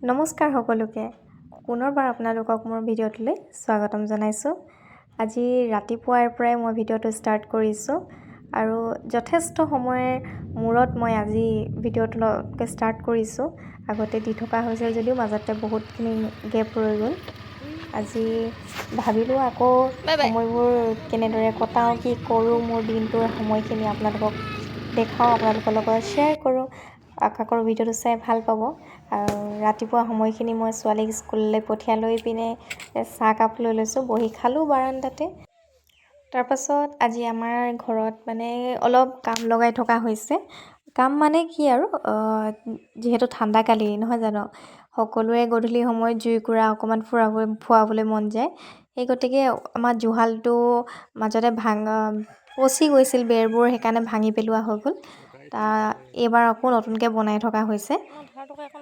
নমস্কাৰ সকলোকে পুনৰবাৰ আপোনালোকক মোৰ ভিডিঅ'টোলৈ স্বাগতম জনাইছোঁ। আজি ৰাতিপুৱাৰ পৰাই মই ভিডিঅ'টো ষ্টাৰ্ট কৰিছোঁ আৰু যথেষ্ট সময়ৰ মূৰত মই আজি ভিডিঅ'টো ষ্টাৰ্ট কৰিছোঁ। আগতে দি থকা হৈছিল যদিও মাজতে বহুতখিনি গেপ ৰৈ গ'ল। আজি ভাবিলোঁ আকৌ সময়বোৰ কেনেদৰে কটাওঁ, কি কৰোঁ, মোৰ দিনটোৰ সময়খিনি আপোনালোকক দেখাওঁ, আপোনালোকৰ লগত শ্বেয়াৰ কৰোঁ। আশা কৰোঁ ভিডিঅ'টো চাই ভাল পাব। আৰু ৰাতিপুৱা সময়খিনি মই ছোৱালীক স্কুললৈ পঠিয়াই লৈ পিনে চাহকাপ লৈ লৈছোঁ, বহি খালোঁ বাৰান্দাতে। তাৰপাছত আজি আমাৰ ঘৰত মানে অলপ কাম লগাই থকা হৈছে। কাম মানে কি আৰু যিহেতু ঠাণ্ডাকালি নহয় জানো, সকলোৰে গধূলি সময়ত জুইকুৰা অকণমান ফুৱাবলৈ মন যায়। সেই গতিকে আমাৰ জুহালটো মাজতে পচি গৈছিল বেৰবোৰ, সেইকাৰণে ভাঙি পেলোৱা হৈ গ'ল। এইবাৰ আকৌ নতুনকৈ বনাই থকা হৈছে।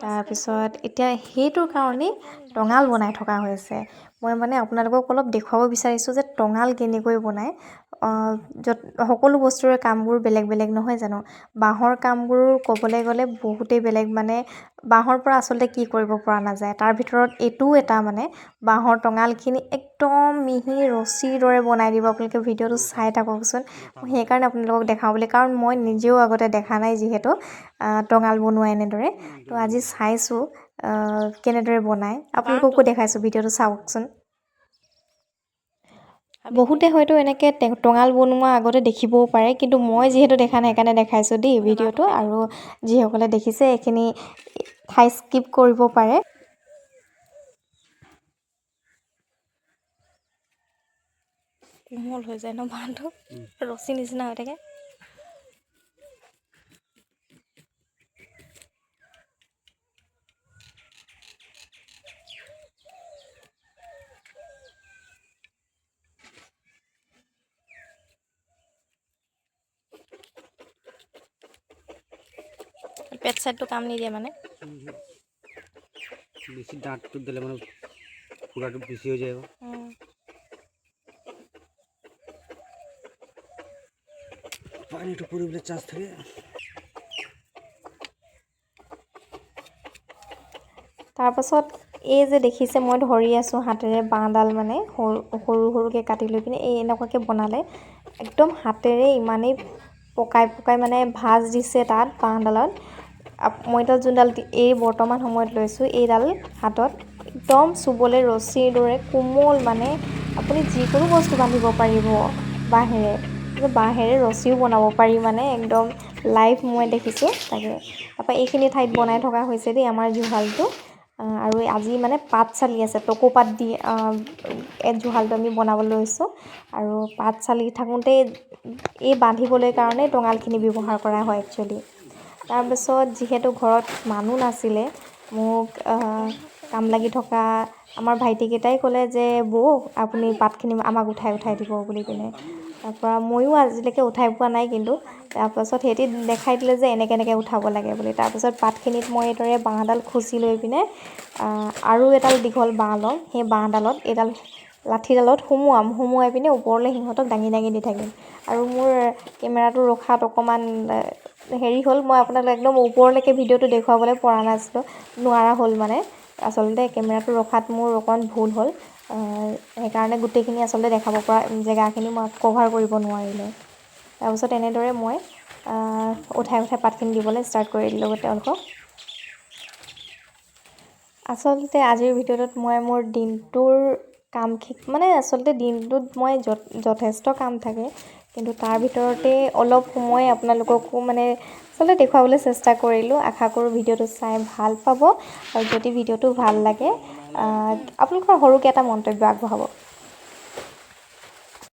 তাৰপিছত এতিয়া সেইটোৰ কাৰণেই টঙাল বনাই থকা হৈছে। মই মানে আপোনালোকক অলপ দেখুৱাব বিচাৰিছোঁ যে টঙাল কেনেকৈ বনায়। য'ত সকলো বস্তুৰে কামবোৰ বেলেগ বেলেগ নহয় জানো। বাঁহৰ কামবোৰ ক'বলৈ গ'লে বহুতেই বেলেগ, মানে বাঁহৰ পৰা আচলতে কি কৰিব পৰা নাযায়। তাৰ ভিতৰত এইটোও এটা মানে বাঁহৰ টঙালখিনি একদম মিহি ৰছীৰ দৰে বনাই দিব। আপোনালোকে ভিডিঅ'টো চাই থাককচোন। মই সেইকাৰণে আপোনালোকক দেখাওঁ বুলি, কাৰণ মই নিজেও আগতে দেখা নাই যিহেতু টঙাল বনোৱা এনেদৰে। তো আজি চাইছোঁ কেনেদৰে বনায়, আপোনালোককো দেখাইছোঁ, ভিডিঅ'টো চাওকচোন। বহুতে হয়তো এনেকৈ টঙাল বনোৱা আগতে দেখিবও পাৰে, কিন্তু মই যিহেতু দেখা নাই সেইকাৰণে দেখাইছোঁ দেই ভিডিঅ'টো। আৰু যিসকলে দেখিছে এইখিনি ঠাই স্কিপ কৰিব পাৰে। কোমল হৈ যায় ন বাঁহটো, ৰছী নিচিনা হৈ থাকে। পেট চাইডটো কাম নিদিয়ে মানে বেছি ডাঁটটো দিলে মানে পুৰাটো বেছি হৈ যায়। পানীটো পৰিবলৈ চান্স থাকে। তাৰপাছত এই যে দেখিছে মই ধৰি আছোঁ হাতেৰে বাঁহডাল, মানে সৰু সৰুকৈ কাটি লৈ পিনে এই এনেকুৱাকৈ বনালে একদম হাতেৰে ইমানেই পকাই মানে ভাঁজ দিছে তাত বাঁহডালত। মই তাত যোনডাল এই বৰ্তমান সময়ত লৈছোঁ এইডাল হাতত, একদম চুবলৈ ৰছীৰ দৰে কোমল, মানে আপুনি যিকোনো বস্তু বান্ধিব পাৰিব বাঁহেৰে। বাঁহেৰে ৰছীও বনাব পাৰি, মানে একদম লাইভ মই দেখিছোঁ তাকে। তাৰপৰা এইখিনি ঠাইত বনাই থকা হৈছে দেই আমাৰ জুহালটো। আৰু আজি মানে পাত চালি আছে, টকৌপাত দি জুহালটো আমি বনাবলৈ লৈছোঁ। আৰু পাত চালি থাকোঁতে এই বান্ধিবলৈ কাৰণে টঙালখিনি ব্যৱহাৰ কৰা হয় একচুৱেলি। তাৰপিছত যিহেতু ঘৰত মানুহ নাছিলে, মোক কাম লাগি থকা আমাৰ ভাইটিকেইটাই ক'লে যে বৌ আপুনি পাতখিনি আমাক উঠাই দিব বুলি পিনে। তাৰপৰা ময়ো আজিলৈকে উঠাই পোৱা নাই, কিন্তু তাৰপাছত সিহঁতি দেখাই দিলে যে এনেকৈ উঠাব লাগে বুলি। তাৰপিছত পাতখিনিত মই এইদৰে বাঁহডাল খুচি লৈ পিনে আৰু এডাল দীঘল বাঁহ ল'ম, সেই বাঁহডালত এইডাল লাঠিডালত সুমুৱাই পিনে ওপৰলৈ সিহঁতক দাঙি দি থাকিম। আৰু মোৰ কেমেৰাটো ৰখাত অকণমান হেৰি হ'ল, মই আপোনালোকক একদম ওপৰলৈকে ভিডিঅ'টো দেখুৱাবলৈ পৰা নাছিলোঁ, নোৱাৰা হ'ল মানে। আচলতে কেমেৰাটো ৰখাত মোৰ অকণমান ভুল হ'ল, সেইকাৰণে গোটেইখিনি আচলতে দেখাব পৰা জেগাখিনি মই কভাৰ কৰিব নোৱাৰিলোঁ। তাৰপিছত এনেদৰে মই উঠাই পাতখিনি দিবলৈ ষ্টাৰ্ট কৰি দিলোঁ তেওঁলোকক। আচলতে আজিৰ ভিডিঅ'টোত মই মোৰ দিনটোৰ কাম মানে আচলতে দিনটোত মই যথেষ্ট কাম থাকে, কিন্তু তাৰ ভিতৰতে অলপ সময় আপোনালোককো মানে আচলতে দেখুৱাবলৈ চেষ্টা কৰিলোঁ। আশা কৰোঁ ভিডিঅ'টো চাই ভাল পাব, আৰু যদি ভিডিঅ'টো ভাল লাগে আপোনালোকৰ সৰুকৈ এটা মন্তব্য আগবঢ়াব।